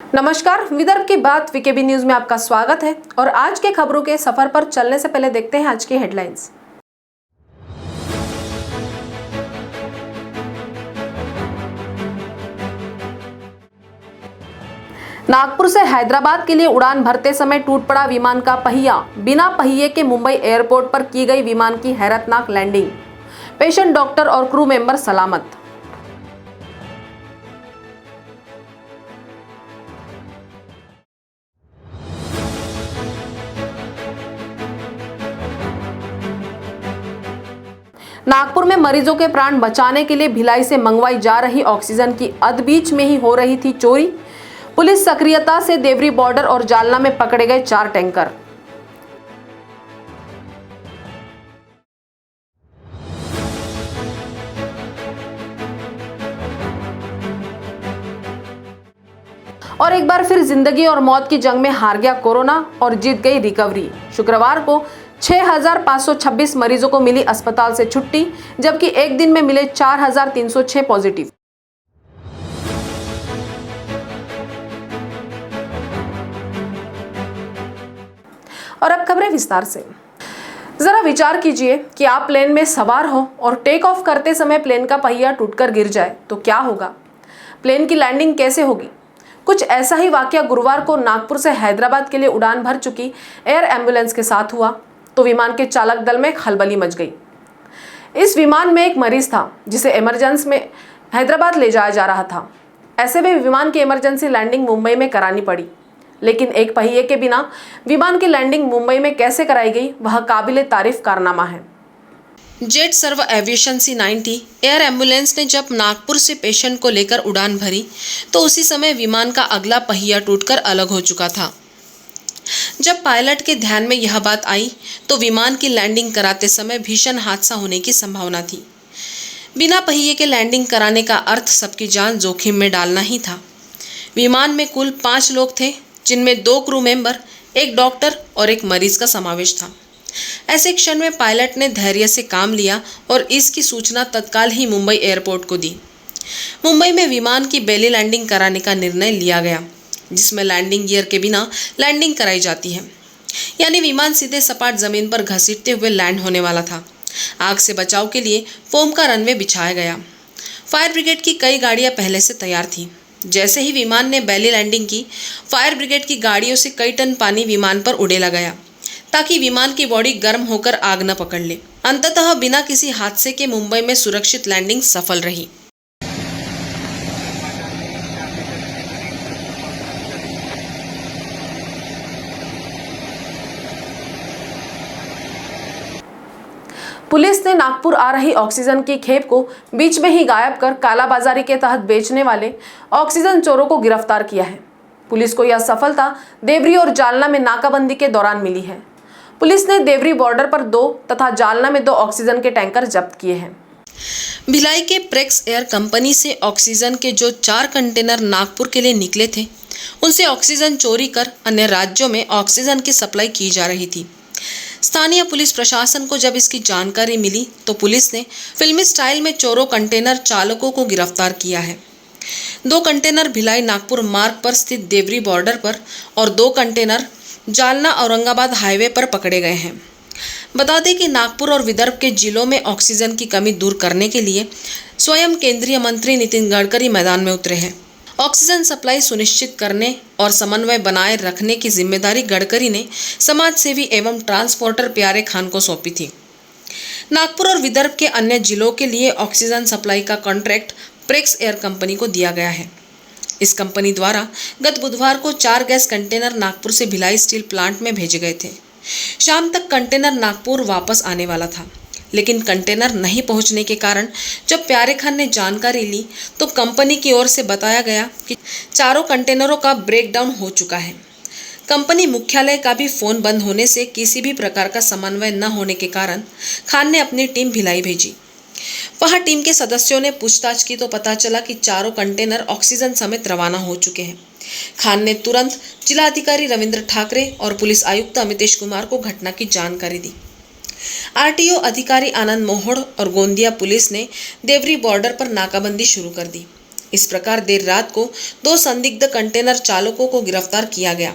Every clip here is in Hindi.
नमस्कार, विदर्भ की बात वीकेबी न्यूज में आपका स्वागत है। और आज के खबरों के सफर पर चलने से पहले देखते हैं आज की हेडलाइंस। नागपुर से हैदराबाद के लिए उड़ान भरते समय टूट पड़ा विमान का पहिया। बिना पहिए के मुंबई एयरपोर्ट पर की गई विमान की हैरतनाक लैंडिंग। पेशेंट, डॉक्टर और क्रू मेंबर सलामत। नागपुर में मरीजों के प्राण बचाने के लिए भिलाई से मंगवाई जा रही ऑक्सीजन की अधबीच में ही हो रही थी चोरी। पुलिस सक्रियता से देवरी बॉर्डर और जालना में पकड़े गए 4 टैंकर। और एक बार फिर जिंदगी और मौत की जंग में हार गया कोरोना और जीत गई रिकवरी। शुक्रवार को 6,526 मरीजों को मिली अस्पताल से छुट्टी, जबकि एक दिन में मिले 4,306 पॉजिटिव। और अब खबरें विस्तार से। जरा विचार कीजिए कि आप प्लेन में सवार हो और टेक ऑफ करते समय प्लेन का पहिया टूटकर गिर जाए तो क्या होगा? प्लेन की लैंडिंग कैसे होगी? कुछ ऐसा ही वाकया गुरुवार को नागपुर से हैदराबाद के लिए उड़ान भर चुकी एयर एम्बुलेंस के साथ हुआ तो विमान के चालक दल में खलबली मच गई। इस विमान में एक मरीज था जिसे इमरजेंसी में हैदराबाद ले जाया जा रहा था। ऐसे में विमान की इमरजेंसी लैंडिंग मुंबई में करानी पड़ी, लेकिन एक पहिए के बिना विमान की लैंडिंग मुंबई में कैसे कराई गई, वह काबिले तारीफ कारनामा है। जेट सर्व एविएशन C90 एयर एम्बुलेंस ने जब नागपुर से पेशेंट को लेकर उड़ान भरी तो उसी समय विमान का अगला पहिया टूटकर अलग हो चुका था। जब पायलट के ध्यान में यह बात आई तो विमान की लैंडिंग कराते समय भीषण हादसा होने की संभावना थी। बिना पहिए के लैंडिंग कराने का अर्थ सबकी जान जोखिम में डालना ही था। विमान में कुल 5 लोग थे, जिनमें 2 क्रू मेंबर, एक डॉक्टर और एक मरीज का समावेश था। ऐसे क्षण में पायलट ने धैर्य से काम लिया और इसकी सूचना तत्काल ही मुंबई एयरपोर्ट को दी। मुंबई में विमान की बेली लैंडिंग कराने का निर्णय लिया गया, जिसमें लैंडिंग गियर के बिना लैंडिंग कराई जाती है, यानी विमान सीधे सपाट जमीन पर घसीटते हुए लैंड होने वाला था। आग से बचाव के लिए फोम का रनवे बिछाया गया। फायर ब्रिगेड की कई गाड़ियां पहले से तैयार थी। जैसे ही विमान ने बेली लैंडिंग की, फायर ब्रिगेड की गाड़ियों से कई टन पानी विमान पर उड़ेला गया ताकि विमान की बॉडी गर्म होकर आग न पकड़ ले। अंततः बिना किसी हादसे के मुंबई में सुरक्षित लैंडिंग सफल रही। पुलिस ने नागपुर आ रही ऑक्सीजन की खेप को बीच में ही गायब कर कालाबाजारी के तहत बेचने वाले ऑक्सीजन चोरों को गिरफ्तार किया है। पुलिस को यह सफलता देवरी और जालना में नाकाबंदी के दौरान मिली है। पुलिस ने देवरी बॉर्डर पर 2 तथा जालना में 2 ऑक्सीजन के टैंकर जब्त किए हैं। भिलाई के प्रेक्स एयर कंपनी से ऑक्सीजन के जो 4 कंटेनर नागपुर के लिए निकले थे, उनसे ऑक्सीजन चोरी कर अन्य राज्यों में ऑक्सीजन की सप्लाई की जा रही थी। स्थानीय पुलिस प्रशासन को जब इसकी जानकारी मिली तो पुलिस ने फिल्मी स्टाइल में चोरों कंटेनर चालकों को गिरफ्तार किया है। 2 कंटेनर भिलाई नागपुर मार्ग पर स्थित देवरी बॉर्डर पर और 2 कंटेनर जालना औरंगाबाद हाईवे पर पकड़े गए हैं। बता दें कि नागपुर और विदर्भ के जिलों में ऑक्सीजन की कमी दूर करने के लिए स्वयं केंद्रीय मंत्री नितिन गडकरी मैदान में उतरे हैं। ऑक्सीजन सप्लाई सुनिश्चित करने और समन्वय बनाए रखने की जिम्मेदारी गडकरी ने समाज सेवी एवं ट्रांसपोर्टर प्यारे खान को सौंपी थी। नागपुर और विदर्भ के अन्य जिलों के लिए ऑक्सीजन सप्लाई का कॉन्ट्रैक्ट प्रेक्स एयर कंपनी को दिया गया है। इस कंपनी द्वारा गत बुधवार को 4 गैस कंटेनर नागपुर से भिलाई स्टील प्लांट में भेजे गए थे। शाम तक कंटेनर नागपुर वापस आने वाला था, लेकिन कंटेनर नहीं पहुंचने के कारण जब प्यारे खान ने जानकारी ली तो कंपनी की ओर से बताया गया कि 4 कंटेनरों का ब्रेकडाउन हो चुका है। कंपनी मुख्यालय का भी फोन बंद होने से किसी भी प्रकार का समन्वय न होने के कारण खान ने अपनी टीम भिलाई भेजी। वहां टीम के सदस्यों ने पूछताछ की तो पता चला कि 4 कंटेनर ऑक्सीजन समेत रवाना हो चुके हैं। खान ने तुरंत जिलाधिकारी रविंद्र ठाकरे और पुलिस आयुक्त अमितेश कुमार को घटना की जानकारी दी। आरटीओ अधिकारी आनंद मोहड़ और गोंदिया पुलिस ने देवरी बॉर्डर पर नाकाबंदी शुरू कर दी। इस प्रकार देर रात को 2 संदिग्ध कंटेनर चालकों को गिरफ्तार किया गया।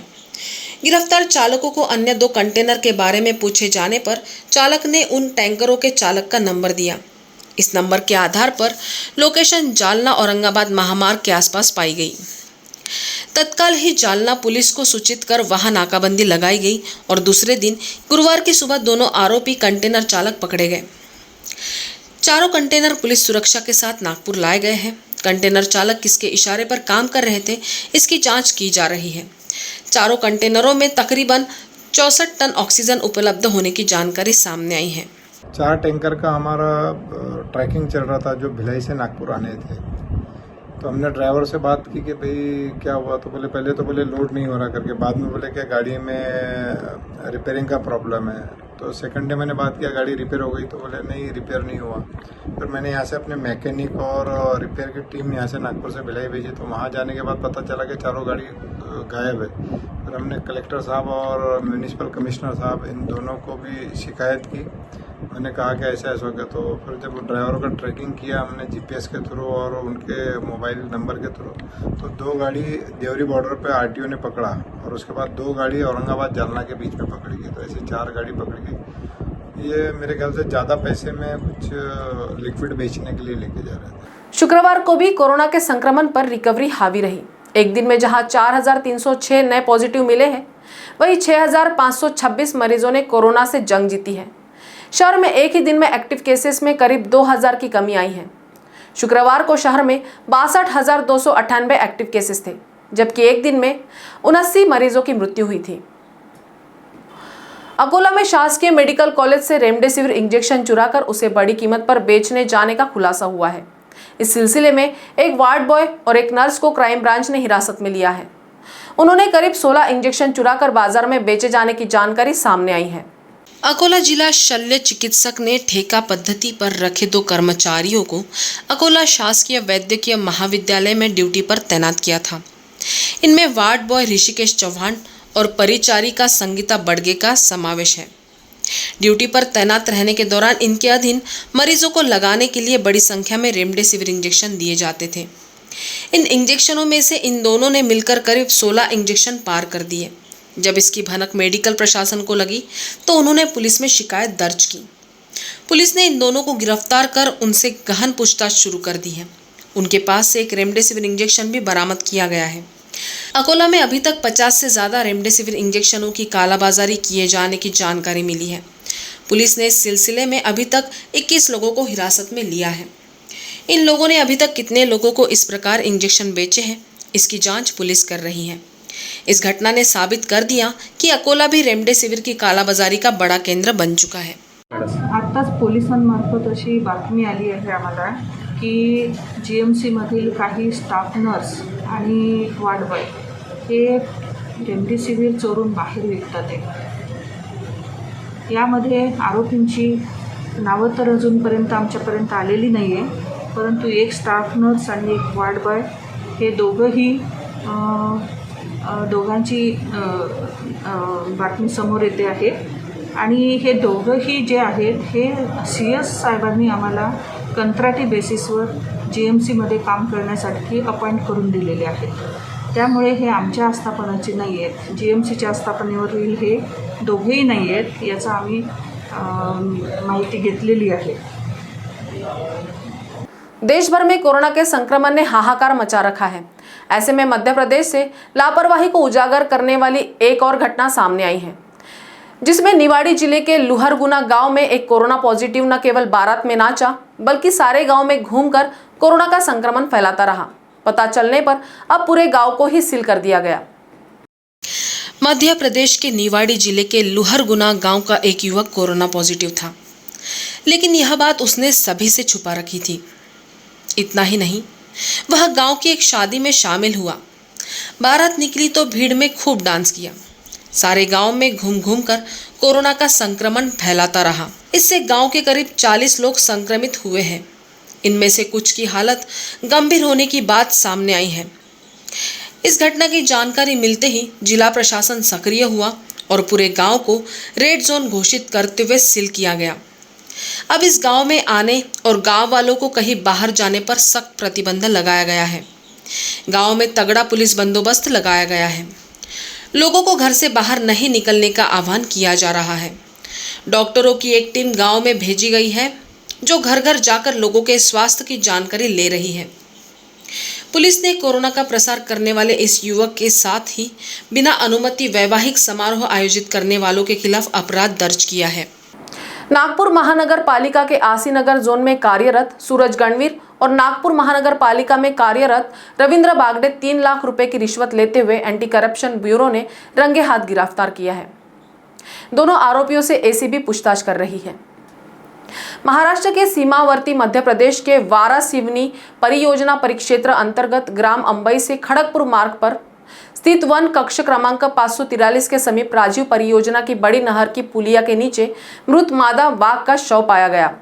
गिरफ्तार चालकों को अन्य 2 कंटेनर के बारे में पूछे जाने पर चालक ने उन टैंकरों के चालक का नंबर दिया। इस नंबर के आधार पर लोकेशन जालना औरंगाबाद महामार्ग के आसपास पाई गई। तत्काल ही जालना पुलिस को सूचित कर वहां नाकाबंदी लगाई गई और दूसरे दिन गुरुवार की सुबह दोनों आरोपी कंटेनर चालक पकड़े गए। चारों कंटेनर पुलिस सुरक्षा के साथ नागपुर लाए गए हैं। कंटेनर चालक किसके इशारे पर काम कर रहे थे, इसकी जांच की जा रही है। चारों कंटेनरों में तकरीबन 64 टन ऑक्सीजन उपलब्ध होने की जानकारी सामने आई है। 4 टैंकर का हमारा ट्रैकिंग चल रहा था जो भिलाई से नागपुर आने थे। तो हमने ड्राइवर से बात की कि भाई क्या हुआ, तो बोले पहले तो बोले लोड नहीं हो रहा करके, बाद में बोले कि गाड़ी में रिपेयरिंग का प्रॉब्लम है। तो सेकंड डे मैंने बात किया गाड़ी रिपेयर हो गई, तो बोले नहीं रिपेयर नहीं हुआ। फिर मैंने यहाँ से अपने मैकेनिक और रिपेयर की टीम यहाँ से नागपुर से भिलाई भेजी। तो वहाँ जाने के बाद पता चला कि चारों गाड़ी गायब है। फिर हमने कलेक्टर साहब और म्यूनिसिपल कमिश्नर साहब इन दोनों को भी शिकायत की। मैंने कहा कि ऐसा हो गया। तो फिर जब ड्राइवर का ट्रैकिंग किया हमने जीपीएस के थ्रू और उनके मोबाइल नंबर के थ्रू, तो 2 गाड़ी देवरी बॉर्डर पे आरटीओ ने पकड़ा और उसके बाद 2 गाड़ी औरंगाबाद जालना के बीच में पकड़ी गई। तो ऐसे 4 गाड़ी पकड़ी गई। ये मेरे ख्याल से ज़्यादा पैसे में कुछ लिक्विड बेचने के लिए लेके जा रहे थे। शुक्रवार को भी कोरोना के संक्रमण पर रिकवरी हावी रही। एक दिन में जहां 4306 नए पॉजिटिव मिले हैं, वहीं 6526 मरीजों ने कोरोना से जंग जीती है। शहर में एक ही दिन में एक्टिव केसेस में करीब 2000 की कमी आई है। शुक्रवार को शहर में 62,298 एक्टिव केसेस थे, जबकि एक दिन में 79 मरीजों की मृत्यु हुई थी। अकोला में शासकीय मेडिकल कॉलेज से रेमडेसिविर इंजेक्शन चुराकर उसे बड़ी कीमत पर बेचने जाने का खुलासा हुआ है। इस सिलसिले में एक वार्ड बॉय और एक नर्स को क्राइम ब्रांच ने हिरासत में लिया है। उन्होंने करीब 16 इंजेक्शन चुराकर बाजार में बेचे जाने की जानकारी सामने आई है। अकोला जिला शल्य चिकित्सक ने ठेका पद्धति पर रखे 2 कर्मचारियों को अकोला शासकीय वैद्यकीय महाविद्यालय में ड्यूटी पर तैनात किया था। इनमें वार्ड बॉय ऋषिकेश चौहान और परिचारिका संगीता बड़गे का समावेश है। ड्यूटी पर तैनात रहने के दौरान इनके अधीन मरीजों को लगाने के लिए बड़ी संख्या में रेमडेसिविर इंजेक्शन दिए जाते थे। इन इंजेक्शनों में से इन दोनों ने मिलकर करीब 16 इंजेक्शन पार कर दिए। जब इसकी भनक मेडिकल प्रशासन को लगी तो उन्होंने पुलिस में शिकायत दर्ज की। पुलिस ने इन दोनों को गिरफ्तार कर उनसे गहन पूछताछ शुरू कर दी है। उनके पास से एक रेमडेसिविर इंजेक्शन भी बरामद किया गया है। अकोला में अभी तक 50 से ज़्यादा रेमडेसिविर इंजेक्शनों की कालाबाजारी किए जाने की जानकारी मिली है। पुलिस ने इस सिलसिले में अभी तक 21 लोगों को हिरासत में लिया है। इन लोगों ने अभी तक कितने लोगों को इस प्रकार इंजेक्शन बेचे हैं, इसकी जांच पुलिस कर रही है। इस घटना ने साबित कर दिया की अकोला भी रेमडेसिविर की कालाबाजारी का बड़ा केंद्र बन चुका है। आत्ताच पोलिसांमार्फत अशी बातमी आली आहे आम्हाला की जीएमसी मधील काही स्टाफ नर्स आणि वार्ड बॉय हे रेमडेसिविर चोरून बाहेर विकतात आहे। यामध्ये आरोपींची नावं तर अजूनपर्यंत आमच्यापर्यंत आलेली नाही आहे, परंतु एक स्टाफ नर्स आणि एक वार्ड बॉय हे दोघांची बातमी समोर येते आहे आणि हे दोघंही जे आहेत हे CS साहेबांनी आम्हाला कंत्राटी बेसिसवर GMCमध्ये काम करण्यासाठी अपॉइंट करून दिलेले आहेत। त्यामुळे हे आमच्या आस्थापनाचे नाही आहेत, GMCच्या आस्थापनेवरील हे दोघेही नाही आहेत, याचा आम्ही माहिती घेतलेली आहे। देश भर में कोरोना के संक्रमण ने हाहाकार मचा रखा है। ऐसे में मध्य प्रदेश से लापरवाही को उजागर करने वाली एक और घटना सामने आई है, जिसमें निवाड़ी जिले के लुहरगुना गांव में एक कोरोना पॉजिटिव न केवल बारात में नाचा, बल्कि सारे गांव में घूमकर कोरोना का संक्रमण फैलाता रहा। पता चलने पर अब पूरे गांव को ही सील कर दिया गया। मध्य प्रदेश के निवाड़ी जिले के लुहरगुना गांव का एक युवक कोरोना पॉजिटिव था, लेकिन यह बात उसने सभी से छुपा रखी थी। इतना ही नहीं, वह गांव की एक शादी में शामिल हुआ। बारात निकली तो भीड़ में खूब डांस किया। सारे गांव में घूम घूम कर कोरोना का संक्रमण फैलाता रहा। इससे गांव के करीब 40 लोग संक्रमित हुए हैं। इनमें से कुछ की हालत गंभीर होने की बात सामने आई है। इस घटना की जानकारी मिलते ही जिला प्रशासन सक्रिय हुआ और पूरे गांव को रेड जोन घोषित करते हुए सील किया गया। अब इस गांव में आने और गांव वालों को कहीं बाहर जाने पर सख्त प्रतिबंध लगाया गया है। गांव में तगड़ा पुलिस बंदोबस्त लगाया गया है। लोगों को घर से बाहर नहीं निकलने का आह्वान किया जा रहा है। डॉक्टरों की एक टीम गांव में भेजी गई है जो घर घर जाकर लोगों के स्वास्थ्य की जानकारी ले रही है। पुलिस ने कोरोना का प्रसार करने वाले इस युवक के साथ ही बिना अनुमति वैवाहिक समारोह आयोजित करने वालों के खिलाफ अपराध दर्ज किया है। नागपुर महानगर पालिका के आसी नगर जोन में कार्यरत सूरज गणवीर और नागपुर महानगर पालिका में कार्यरत रविंद्र बागड़े 3 लाख रुपए की रिश्वत लेते हुए एंटी करप्शन ब्यूरो ने रंगे हाथ गिरफ्तार किया है। दोनों आरोपियों से एसीबी पूछताछ कर रही है। महाराष्ट्र के सीमावर्ती मध्य प्रदेश के वारा सिवनी परियोजना परिक्षेत्र अंतर्गत ग्राम अंबई से खड़गपुर मार्ग पर स्थित वन कक्ष क्रमांक 543 के समीप राजीव परियोजना की बड़ी नहर की पुलिया के नीचे मृत मादा बाघ का शव पाया गया।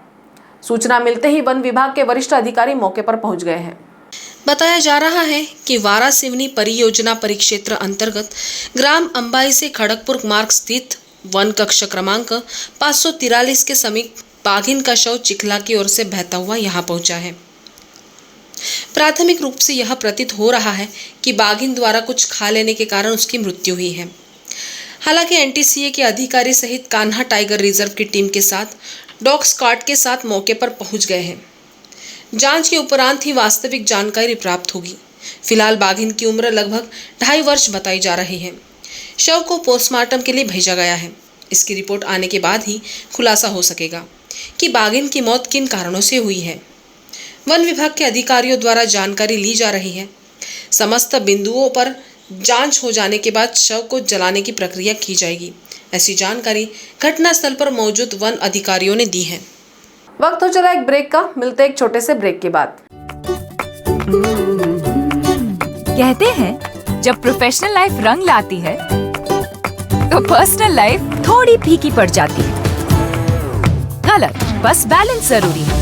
सूचना मिलते ही वन विभाग के वरिष्ठ अधिकारी मौके पर पहुंच गए हैं। बताया जा रहा है कि वारा सिवनी परियोजना परिक्षेत्र अंतर्गत ग्राम अंबाई से खड़गपुर मार्ग स्थित वन कक्ष क्रमांक 543 के समीप बाघिन का शव चिखला की ओर से बहता हुआ यहाँ पहुंचा है। प्राथमिक रूप से यह प्रतीत हो रहा है कि बाघिन द्वारा कुछ खा लेने के कारण उसकी मृत्यु हुई है। हालांकि एनटीसीए के अधिकारी सहित कान्हा टाइगर रिजर्व की टीम के साथ डॉग स्क्वाड के साथ मौके पर पहुंच गए हैं। जांच के उपरांत ही वास्तविक जानकारी प्राप्त होगी। फिलहाल बाघिन की उम्र लगभग 2.5 वर्ष बताई जा रही है। शव को पोस्टमार्टम के लिए भेजा गया है। इसकी रिपोर्ट आने के बाद ही खुलासा हो सकेगा कि बाघिन की मौत किन कारणों से हुई है। वन विभाग के अधिकारियों द्वारा जानकारी ली जा रही है। समस्त बिंदुओं पर जांच हो जाने के बाद शव को जलाने की प्रक्रिया की जाएगी। ऐसी जानकारी घटनास्थल पर मौजूद वन अधिकारियों ने दी है। वक्त हो चला एक ब्रेक का, मिलते एक छोटे से ब्रेक के बाद। कहते हैं जब प्रोफेशनल लाइफ रंग लाती है तो पर्सनल लाइफ थोड़ी फीकी पड़ जाती है। गलत, बस बैलेंस जरूरी है।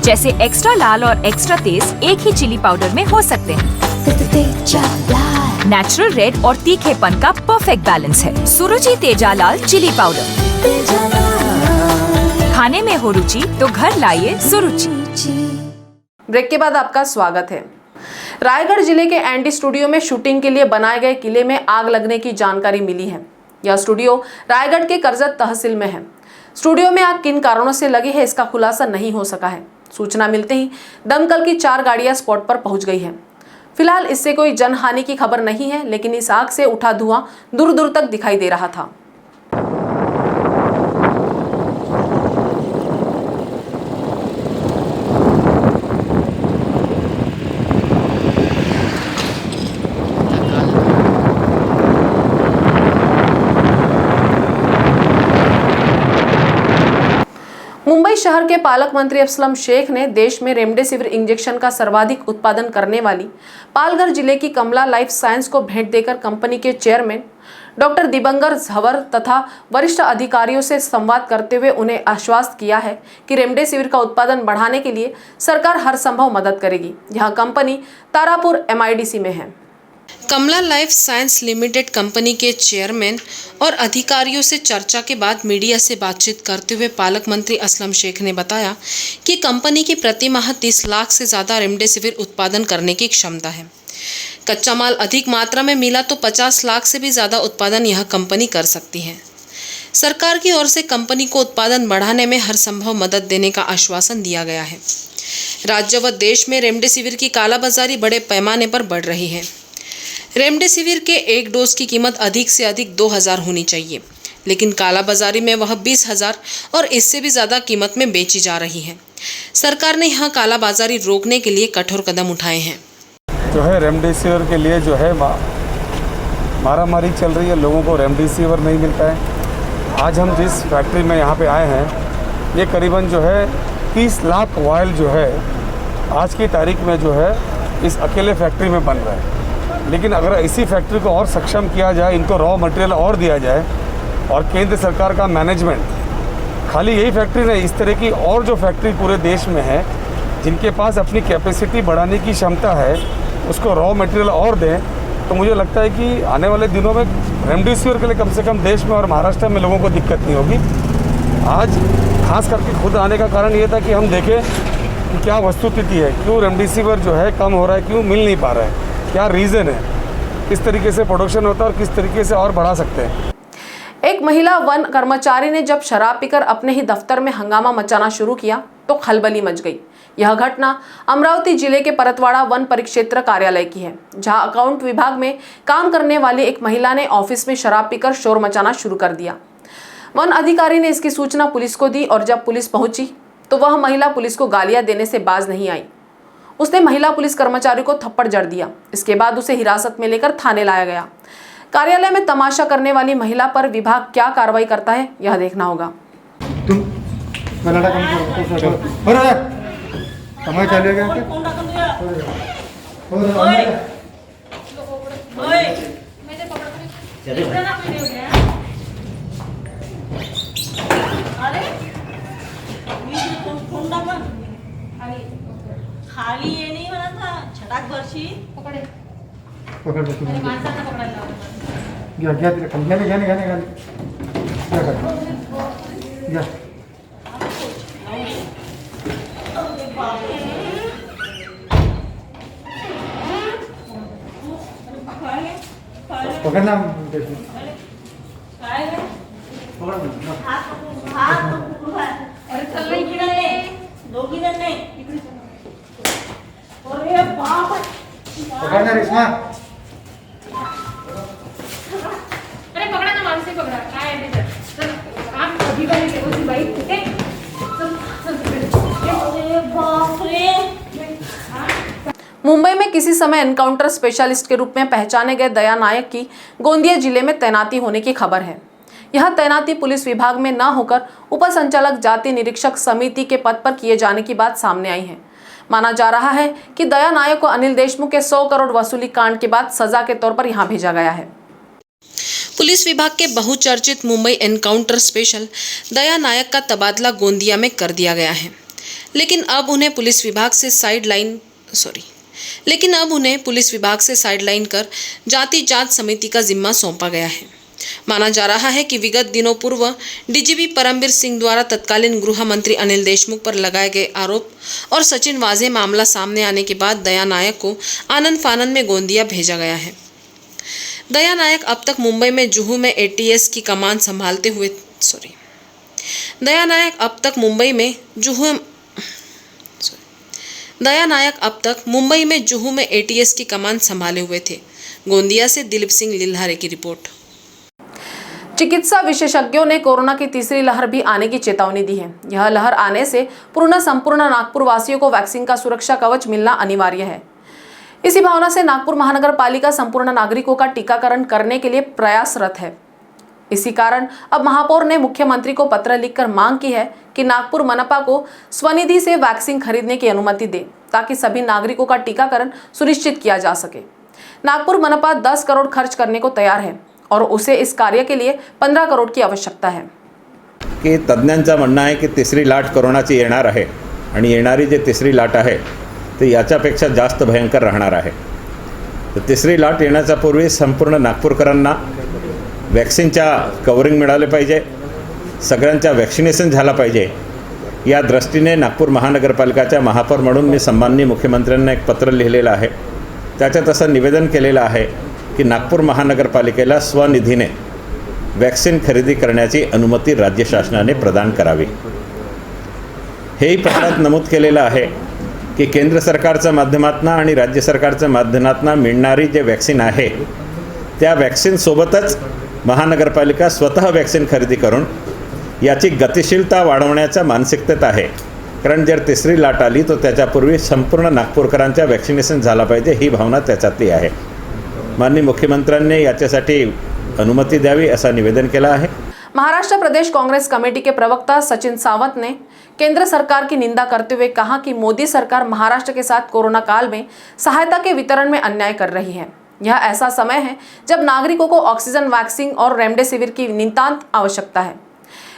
जैसे एक्स्ट्रा लाल और एक्स्ट्रा तेज एक ही चिली पाउडर में हो सकते हैं। नेचुरल रेड और तीखेपन का परफेक्ट बैलेंस है सुरुचि तेजा लाल चिली पाउडर। खाने में हो रुचि तो घर लाइए सुरुचि। ब्रेक के बाद आपका स्वागत है। रायगढ़ जिले के एनडी स्टूडियो में शूटिंग के लिए बनाए गए किले में आग लगने की जानकारी मिली है। यह स्टूडियो रायगढ़ के करजत तहसील में है। स्टूडियो में आग किन कारणों से लगी है इसका खुलासा नहीं हो सका है। सूचना मिलते ही दमकल की 4 गाड़ियां स्पॉट पर पहुंच गई है। फिलहाल इससे कोई जनहानि की खबर नहीं है, लेकिन इस आग से उठा धुआं दूर दूर तक दिखाई दे रहा था। मुंबई शहर के पालक मंत्री असलम शेख ने देश में रेमडेसिविर इंजेक्शन का सर्वाधिक उत्पादन करने वाली पालघर जिले की कमला लाइफ साइंस को भेंट देकर कंपनी के चेयरमैन डॉक्टर दिबंगर झवर तथा वरिष्ठ अधिकारियों से संवाद करते हुए उन्हें आश्वस्त किया है कि रेमडेसिविर का उत्पादन बढ़ाने के लिए सरकार हर संभव मदद करेगी। यह कंपनी तारापुर MIDC में है। कमला लाइफ साइंस लिमिटेड कंपनी के चेयरमैन और अधिकारियों से चर्चा के बाद मीडिया से बातचीत करते हुए पालक मंत्री असलम शेख ने बताया कि कंपनी की प्रति माह 30 लाख से ज़्यादा रेमडेसिविर उत्पादन करने की क्षमता है। कच्चा माल अधिक मात्रा में मिला तो 50 लाख से भी ज़्यादा उत्पादन यह कंपनी कर सकती है। सरकार की ओर से कंपनी को उत्पादन बढ़ाने में हर संभव मदद देने का आश्वासन दिया गया है। राज्य व देश में रेमडेसिविर की कालाबाजारी बड़े पैमाने पर बढ़ रही है। रेमडेसिविर के एक डोज की कीमत अधिक से अधिक 2000 होनी चाहिए, लेकिन कालाबाजारी में वह 20,000 और इससे भी ज़्यादा कीमत में बेची जा रही है। सरकार ने यहाँ कालाबाजारी रोकने के लिए कठोर कदम उठाए हैं। जो है रेमडेसिविर के लिए जो है मारामारी चल रही है, लोगों को रेमडेसिविर नहीं मिलता है। आज हम जिस फैक्ट्री में यहाँ पे आए हैं, ये करीबन जो है 30 लाख वायल जो है आज की तारीख में जो है इस अकेले फैक्ट्री में बन रहा है। लेकिन अगर इसी फैक्ट्री को और सक्षम किया जाए, इनको रॉ मटेरियल और दिया जाए और केंद्र सरकार का मैनेजमेंट, खाली यही फैक्ट्री नहीं, इस तरह की और जो फैक्ट्री पूरे देश में है जिनके पास अपनी कैपेसिटी बढ़ाने की क्षमता है, उसको रॉ मटेरियल और दें, तो मुझे लगता है कि आने वाले दिनों में रेमडेसिविर के लिए कम से कम देश में और महाराष्ट्र में लोगों को दिक्कत नहीं होगी। आज खास करके खुद आने का कारण ये था कि हम देखें कि क्या वस्तुस्थिति है, क्यों रेमडेसिविर जो है कम हो रहा है, क्यों मिल नहीं पा रहा है, क्या रीज़न है, किस तरीके से प्रोडक्शन होता है और किस तरीके से और बढ़ा सकते हैं। एक महिला वन कर्मचारी ने जब शराब पीकर अपने ही दफ्तर में हंगामा मचाना शुरू किया तो खलबली मच गई। यह घटना अमरावती जिले के परतवाड़ा वन परिक्षेत्र कार्यालय की है, जहां अकाउंट विभाग में काम करने वाली एक महिला ने ऑफिस में शराब पीकर शोर मचाना शुरू कर दिया। वन अधिकारी ने इसकी सूचना पुलिस को दी और जब पुलिस पहुंची तो वह महिला पुलिस को गालियां देने से बाज नहीं आई। उसने महिला पुलिस कर्मचारी को थप्पड़ जड़ दिया। इसके बाद उसे हिरासत में लेकर थाने लाया गया। कार्यालय में तमाशा करने वाली महिला पर विभाग क्या कार्रवाई करता है, यह देखना होगा। तुम कनाडा कमाई चलेगा खाली ये नहीं बना था छटाक बर्शी पकड़ घ्या घ्या तिला घ्या घ्या घ्या घ्या घ्या पकड़ ना अरे चल रही की नाही दोघी जण नाही अरे बाप पकड़ ना रेशमा अरे पकड़ा ना, मानसी पकड़ा, काय आहे त्याच्यात? चल, आप कधी बाई देखो बाई कुठे? अरे बाप रे मुंबई में किसी समय एनकाउंटर स्पेशलिस्ट के रूप में पहचाने गए दया नायक की गोंदिया जिले में तैनाती होने की खबर है। यह तैनाती पुलिस विभाग में न होकर उप संचालक जाति निरीक्षक समिति के पद पर किए जाने की बात सामने आई है। माना जा रहा है कि दया नायक को अनिल देशमुख के 100 करोड़ वसूली कांड के बाद सजा के तौर पर यहां भेजा गया है। पुलिस विभाग के बहुचर्चित मुंबई एनकाउंटर स्पेशल दया नायक का तबादला गोंदिया में कर दिया गया है, लेकिन अब उन्हें पुलिस विभाग से साइडलाइन कर जाति जांच समिति का जिम्मा सौंपा गया है। माना जा रहा है कि विगत दिनों पूर्व डीजीपी परमबीर सिंह द्वारा तत्कालीन गृह मंत्री अनिल देशमुख पर लगाए गए आरोप और सचिन वाजे मामला सामने आने के बाद दया नायक को आनन फानन में गोंदिया भेजा गया है। दया नायक अब तक मुंबई में जुहू में एटीएस की कमान संभालते हुए दया नायक अब तक मुंबई में जुहू में एटीएस की कमान संभाले हुए थे। गोंदिया से दिलीप सिंह लिल्हारे की रिपोर्ट। चिकित्सा विशेषज्ञों ने कोरोना की तीसरी लहर भी आने की चेतावनी दी है। यह लहर आने से संपूर्ण नागपुर वासियों को वैक्सीन का सुरक्षा कवच मिलना अनिवार्य है। इसी भावना से नागपुर महानगर पालिका संपूर्ण नागरिकों का टीकाकरण करने के लिए प्रयासरत है। इसी कारण अब महापौर ने मुख्यमंत्री को पत्र लिखकर मांग की है कि नागपुर मनपा को स्वनिधि से वैक्सीन खरीदने की अनुमति दे, ताकि सभी नागरिकों का टीकाकरण सुनिश्चित किया जा सके। नागपुर मनपा 10 करोड़ खर्च करने को तैयार है और उसे इस कार्य के लिए 15 करोड़ की आवश्यकता है। की तज्ञांचं म्हणणं आहे की तिसरी लाट कोरोनाची येणार आहे आणि येणारी जी तिसरी लाट आहे ती याच्यापेक्षा जास्त भयंकर राहणार आहे। तर तिसरी लाट येण्याच्या पूर्वी संपूर्ण नागपूरकरांना वॅक्सिनच्या कव्हरिंग मिळाले पाहिजे, सगळ्यांचा वॅक्सिनेशन झाला पाहिजे। या दृष्टीने नागपूर महानगरपालिकाच्या महापौर म्हणून मी सन्माननीय मुख्यमंत्र्यांना एक पत्र लिहिलेलं आहे। त्याच्यात असं निवेदन केलेलं आहे की नागपूर महानगरपालिकेला स्वनिधीने वॅक्सिन खरेदी करण्याची अनुमती राज्य शासनाने प्रदान करावी। हेही पत्रात नमूद केलेलं आहे की केंद्र सरकारच्या माध्यमातून आणि राज्य सरकारच्या माध्यमातून मिळणारी जे वॅक्सिन आहे त्या वॅक्सिनसोबतच महानगरपालिका स्वतः वॅक्सिन खरेदी करून याची गतिशीलता वाढवण्याच्या मानसिकतेत आहे। कारण जर तिसरी लाट आली तो त्याच्यापूर्वी संपूर्ण नागपूरकरांचा वॅक्सिनेशन झाला पाहिजे, ही भावना त्याच्यातली आहे। माननीय मुख्यमंत्र्यांनी याच्यासाठी अनुमति द्यावी ऐसा निवेदन किया है। महाराष्ट्र प्रदेश कांग्रेस कमेटी के प्रवक्ता सचिन सावंत ने केंद्र सरकार की निंदा करते हुए कहा कि मोदी सरकार महाराष्ट्र के साथ कोरोना काल में सहायता के वितरण में अन्याय कर रही है। यह ऐसा समय है जब नागरिकों को ऑक्सीजन, वैक्सीन और रेमडेसिविर की नितांत आवश्यकता है,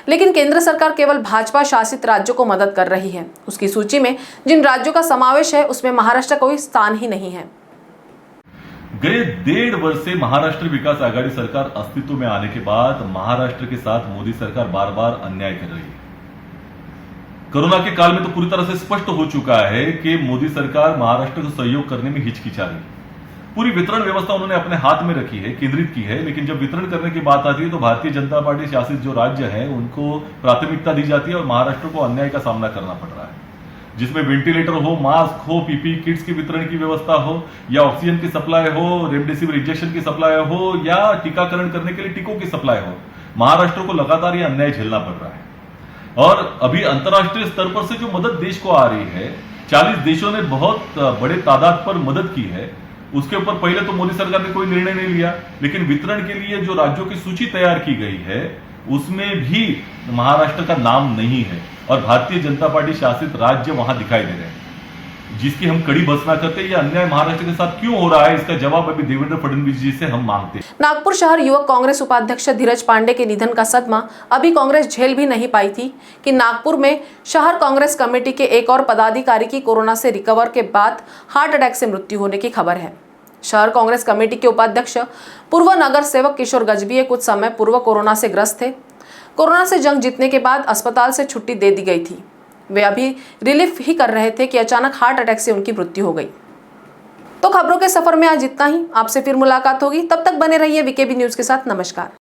लेकिन केंद्र सरकार केवल भाजपा शासित राज्यों को मदद कर रही है। उसकी सूची में जिन राज्यों का समावेश है उसमें महाराष्ट्र का कोई स्थान ही नहीं है। गए 1.5 वर्ष से महाराष्ट्र विकास आघाड़ी सरकार अस्तित्व में आने के बाद महाराष्ट्र के साथ मोदी सरकार बार बार अन्याय कर रही है। कोरोना के काल में तो पूरी तरह से स्पष्ट हो चुका है कि मोदी सरकार महाराष्ट्र को सहयोग करने में हिचकिचा रही है। पूरी वितरण व्यवस्था उन्होंने अपने हाथ में रखी है, केंद्रित की है, लेकिन जब वितरण करने की बात आती है तो भारतीय जनता पार्टी शासित जो राज्य है उनको प्राथमिकता दी जाती है और महाराष्ट्र को अन्याय का सामना करना पड़ रहा है, जिसमें वेंटिलेटर हो, मास्क हो, पीपीई किट्स की वितरण की व्यवस्था हो, या ऑक्सीजन की सप्लाई हो, रेमडेसिविर इंजेक्शन की सप्लाई हो, या टीकाकरण करने के लिए टीकों की सप्लाई हो। महाराष्ट्र को लगातार यह अन्याय झेलना पड़ रहा है। और अभी अंतर्राष्ट्रीय स्तर पर से जो मदद देश को आ रही है, 40 देशों ने बहुत बड़े तादाद पर मदद की है। उसके ऊपर पहले तो मोदी सरकार ने कोई निर्णय नहीं लिया, लेकिन वितरण के लिए जो राज्यों की सूची तैयार की गई है उसमें भी महाराष्ट्र का नाम नहीं है और भारतीय जनता पार्टी शासित राज्य वहां दिखाई दे रहे हैं, जिसकी हम कड़ी भर्त्सना करते हैं। ये अन्याय महाराष्ट्र के साथ क्यों हो रहा है, इसका जवाब अभी देवेंद्र फडणवीस जी से हम मांगते हैं। नागपुर शहर युवक कांग्रेस उपाध्यक्ष धीरज पांडे के निधन का सदमा अभी कांग्रेस झेल भी नहीं पाई थी कि नागपुर में शहर कांग्रेस कमेटी के एक और पदाधिकारी की कोरोना से रिकवर के बाद हार्ट अटैक से मृत्यु होने की खबर है। शहर कांग्रेस कमेटी के उपाध्यक्ष पूर्व नगर सेवक किशोर गजभिये कुछ समय पूर्व कोरोना से ग्रस्त थे। कोरोना से जंग जीतने के बाद अस्पताल से छुट्टी दे दी गई थी। वे अभी रिलीफ ही कर रहे थे कि अचानक हार्ट अटैक से उनकी मृत्यु हो गई। तो खबरों के सफर में आज इतना ही। आपसे फिर मुलाकात होगी, तब तक बने रहिए वीकेबी न्यूज के साथ। नमस्कार।